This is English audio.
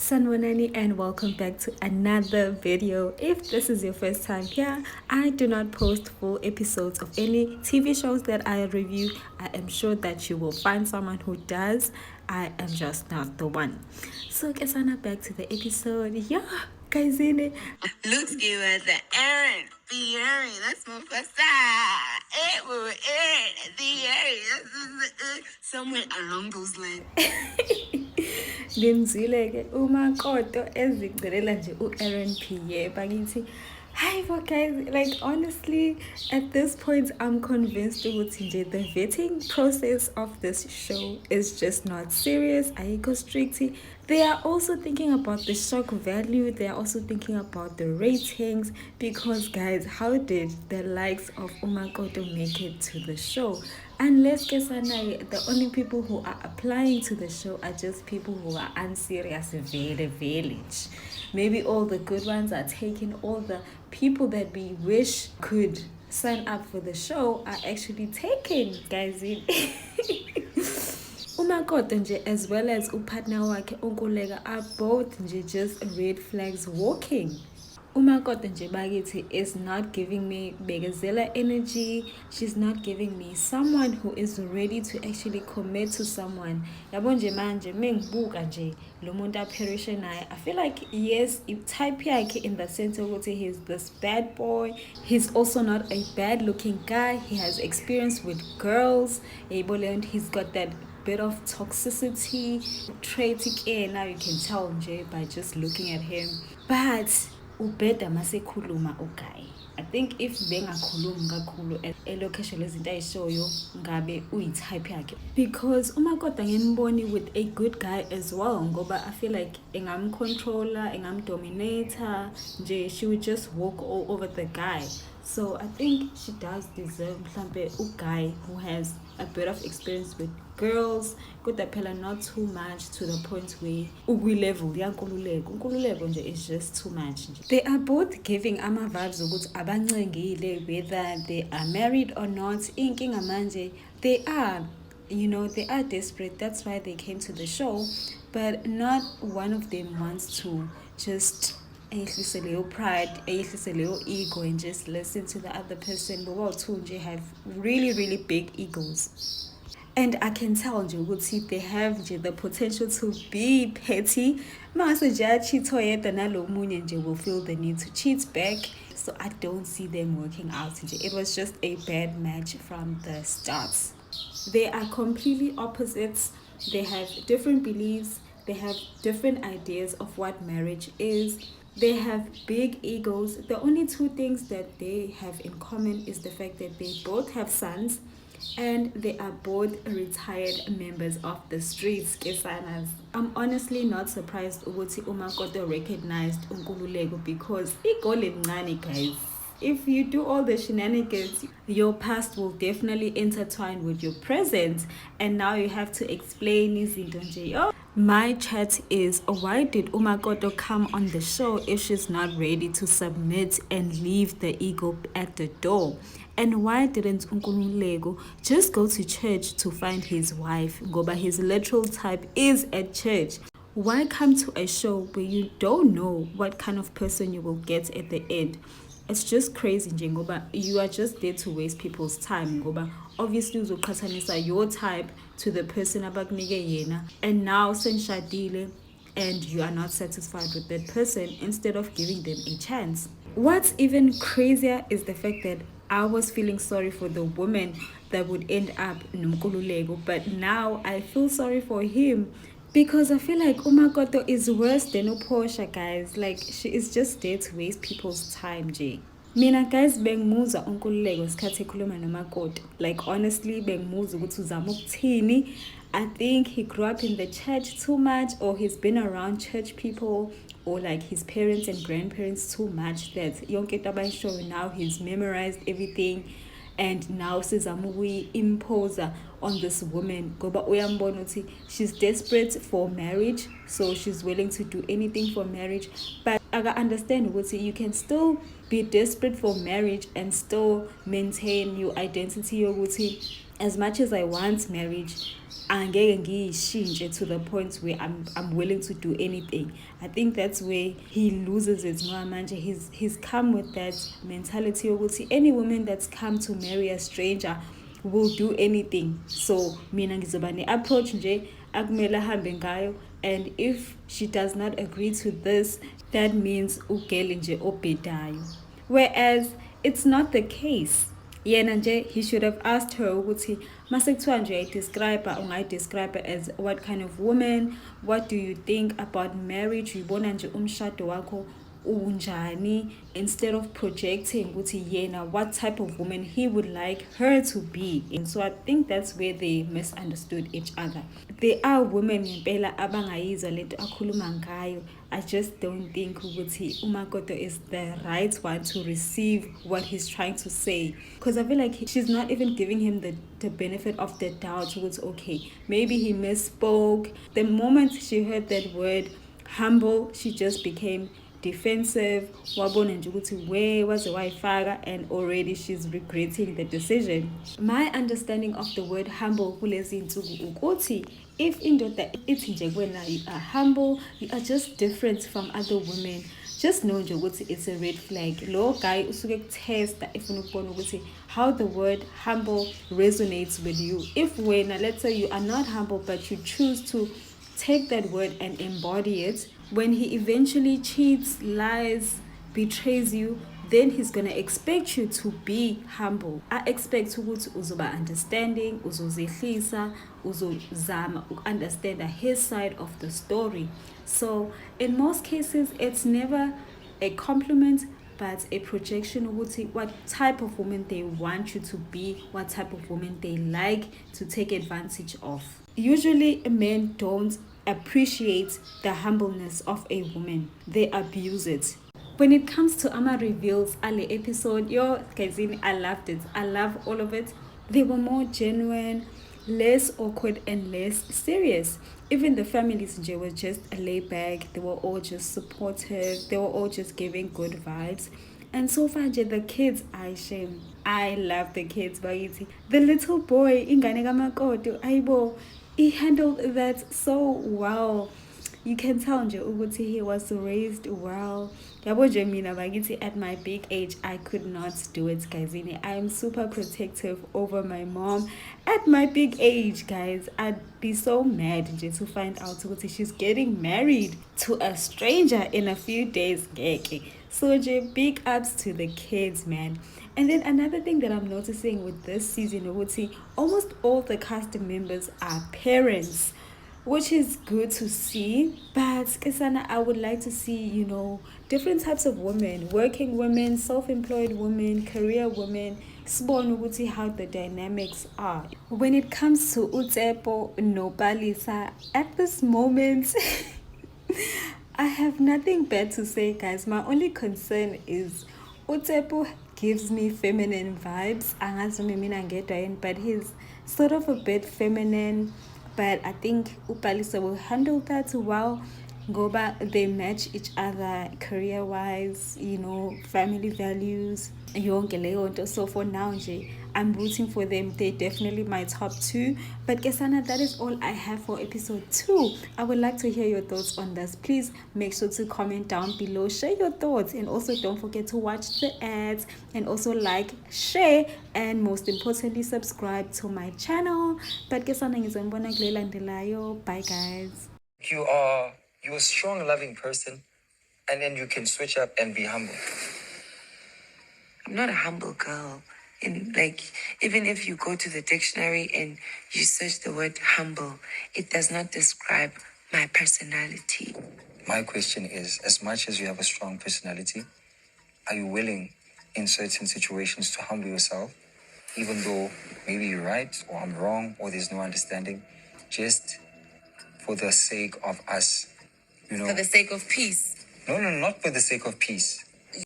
Sanwanani, and welcome back to another video. If this is your first time here, I do not post full episodes of any TV shows that I review. I am sure that you will find someone who does. I am just not the one. So Kesana, back to the episode. Yeah, guys in it. Looks give us the Aaron, the Aaron, that's my first time. It will Aaron, the Aaron, somewhere along those lines. Ngimzwile ke uMakoto ezigcilela nje uAaron P. Bakithi hi guys, like honestly at this point I'm convinced ukuthi nje the vetting process of this show is just not serious. Ayikho strict. They are also thinking about the shock value. They are also thinking about the ratings because guys, how did the likes of uMakoto make it to the show? Unless Kesana, the only people who are applying to the show are just people who are unserious village. Maybe all the good ones are taken, all the people that we wish could sign up for the show are actually taken, guys. uMakoto nje as well as upartner wakhe Nkululeko are both nje just red flags walking. uMakoto nje bakithi is not giving me bekezela energy. She's not giving me someone who is ready to actually commit to someone. Yabo nje manje mengibuka nje lo muntu apherishe naye, I feel like yes, type yakhe in the sense ukuthi he's this bad boy. He's also not a bad looking guy. He has experience with girls. And he's got that bit of toxicity trait. Now you can tell nje by just looking at him. But ubheda masekhuluma uguy. I think if bengakhulumi kakhulu elocation lezinto ayishoyo ngabe uyitype yakhe, because uMakoto ngimboni with a good guy as well ngoba I feel like engamcontroller, engamdominator nje, she would just walk all over the guy. So I think she does deserve mhlambe uguy who has a bit of experience with girls, kodwa phela not too much to the point where ukwi-level Nkululeko nje is just too much nje. They are both giving ama-vibes ukuthi abancengile, whether they are married or not. Inkinga manje, they are desperate. That's why they came to the show, but not one of them wants to just eyehlise leyo pride, eyehlise leyo ego and just listen to the other person. But all two nje have really big egos. And I can tell nje ukuthi they have nje the potential to be petty. Mase nje achitho yedwa nalo munye nje will feel the need to cheat back. So I don't see them working out nje. It was just a bad match from the start. They are completely opposites. They have different beliefs. They have different ideas of what marriage is. They have big egos. The only two things that they have in common is the fact that they both have sons and they are both retired members of the streets, Kesanas. I'm honestly not surprised ukuthi uMakoto recognized Nkululeko because igole lincane, guys. If you do all the shenanigans, your past will definitely intertwine with your present, and now you have to explain izinto nje. My chat is, why did uMakoto come on the show if she's not ready to submit and leave the ego at the door? And why didn't Nkululeko just go to church to find his wife? Ngoba his literal type is at church. Why come to a show where you don't know what kind of person you will get at the end? It's just crazy nje ngoba you are just there to waste people's time ngoba obviously uzoqhathanisa your type to the person abakunike yena, and now senishadile and you are not satisfied with that person instead of giving them a chance. What's even crazier is the fact that I was feeling sorry for the woman that would end up Nkululeko, but now I feel sorry for him because I feel like uMakoto is worse than uPortia, guys. Like, she is just there to waste people's time, Jay. Mina guys bengimuza uNkululeko sikhathi ekhuluma noMakoto. Like honestly bengimuza ukuthi uzama ukuthini. I think he grew up in the church too much, or he's been around church people, or like his parents and grandparents too much that yonke into abayishoyo now he's memorized everything. And now sizama imposer on this woman ngoba uyambona ukuthi she's desperate for marriage, so she's willing to do anything for marriage. But I understand ukuthi you can still be desperate for marriage and still maintain your identity yokuthi as much as I want marriage, angeke ngiyishintshe to the point where I'm willing to do anything. I think that's where he loses it. No, manje he's come with that mentality ukuthi any woman that's come to marry a stranger will do anything. So mina ngizoba ne-approach nje akumele ahambe ngayo, and if she does not agree to this, that means ugele nje obhedayo. Whereas it's not the case. Yena nje, he should have asked her ukuthi masekuthiwa nje ungayidescribe as what kind of woman, what do you think about marriage, uyibona nje umshado wakho unjani, instead of projecting ukuthi yena what type of woman he would like her to be. And so I think that's where they misunderstood each other. There are women ngempela abangayizwa lento akhuluma ngayo. I just don't think ukuthi uMakoto is the right one to receive what he's trying to say, because I feel like she's not even giving him the benefit of the doubt. Okay, maybe he misspoke. The moment she heard that word humble, she just became defensive, wabona nje ukuthi where was the wayifaka, and already she's regretting the decision. My understanding of the word humble kulezi insuku ukuthi if indoda ithi nje kuwena you are humble, you are just different from other women, just know nje ukuthi it's a red flag. Lo guy usuke kutesta ifuna ukubona ukuthi how the word humble resonates with you. If wena, let's say you are not humble but you choose to take that word and embody it, when he eventually cheats, lies, betrays you, then he's gonna expect you to be humble. I expect ukuthi uzoba understanding, uzozehlisa, uzozama understand his side of the story. So in most cases, it's never a compliment, but a projection ukuthi what type of woman they want you to be, what type of woman they like to take advantage of. Usually men don't appreciate the humbleness of a woman, they abuse it. When it comes to Ama reveals Ale episode, yo guys, I loved it. I love all of it. They were more genuine, less awkward and less serious. Even the families were just laid back. They were all just supportive. They were all just giving good vibes. And so far, the kids, I love the kids. Bagiti. The little boy, Ingane Makoto, Aibo, he handled that so well. You can tell nje ukuthi he was raised well. Yabo nje mina bakithi at my big age I could not do it, guys. I am super protective over my mom. At my big age, guys, I'd be so mad nje to find out ukuthi she's getting married to a stranger in a few days. So nje, big ups to the kids, man. And then another thing that I'm noticing with this season, almost all the cast members are parents, which is good to see. But Kesana, I would like to see, different types of women, working women, self-employed women, career women, sibone how the dynamics are. When it comes to Utsepo Nopalisa, at this moment, I have nothing bad to say, guys. My only concern is Utsepo gives me feminine vibes, but he's sort of a bit feminine. But I think Upalisa will handle that well. Goba, they match each other career-wise, family values. So for now, I'm rooting for them. They're definitely my top 2. But Kesana, that is all I have for episode 2. I would like to hear your thoughts on this. Please make sure to comment down below. Share your thoughts. And also don't forget to watch the ads. And also like, share, and most importantly, subscribe to my channel. But Kesana, bye guys. You're a strong, loving person. And then you can switch up and be humble. I'm not a humble girl. And even if you go to the dictionary and you search the word humble, it does not describe my personality. My question is, as much as you have a strong personality, are you willing in certain situations to humble yourself, even though maybe you're right or I'm wrong or there's no understanding, just for the sake of us, For the sake of peace? No, not for the sake of peace.